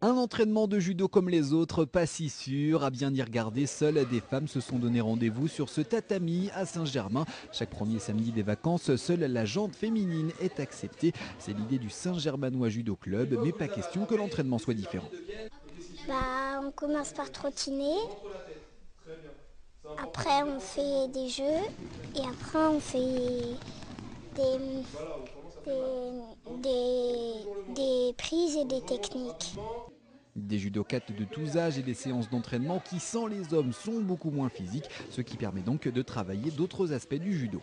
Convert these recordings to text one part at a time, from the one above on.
Un entraînement de judo comme les autres, pas si sûr. À bien y regarder, seules des femmes se sont donné rendez-vous sur ce tatami à Saint-Germain. Chaque premier samedi des vacances, seule la jante féminine est acceptée. C'est l'idée du Saint-Germanois Judo Club, mais pas question que l'entraînement soit différent. On commence par trottiner, après on fait des jeux et après on fait des, des prises et des techniques. Des judokates de tous âges et des séances d'entraînement qui, sans les hommes, sont beaucoup moins physiques, ce qui permet donc de travailler d'autres aspects du judo.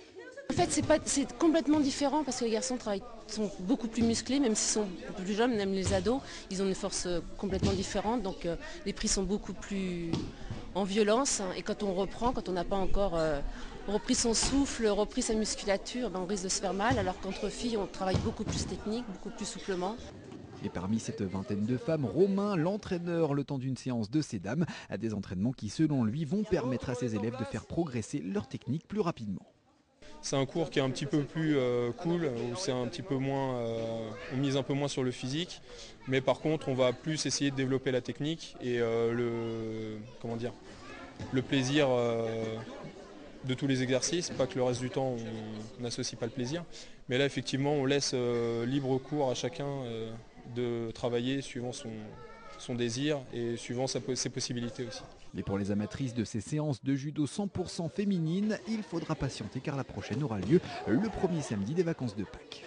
En fait, c'est complètement différent parce que les garçons sont beaucoup plus musclés, même s'ils sont beaucoup plus jeunes, même les ados, ils ont une force complètement différente. Donc les prises sont beaucoup plus en violence. Et quand on reprend, quand on n'a pas encore repris son souffle, repris sa musculature, on risque de se faire mal. Alors qu'entre filles, on travaille beaucoup plus technique, beaucoup plus souplement. Et parmi cette vingtaine de femmes, Romain, l'entraîneur, le temps d'une séance de ces dames, a des entraînements qui, selon lui, vont permettre à ses élèves de faire progresser leur technique plus rapidement. C'est un cours qui est un petit peu plus cool, où c'est un petit peu moins, on mise un peu moins sur le physique, mais par contre on va plus essayer de développer la technique et le plaisir de tous les exercices, pas que le reste du temps on n'associe pas le plaisir, mais là effectivement on laisse libre cours à chacun de travailler suivant son désir et suivant ses possibilités aussi. Mais pour les amatrices de ces séances de judo 100% féminines, il faudra patienter car la prochaine aura lieu le premier samedi des vacances de Pâques.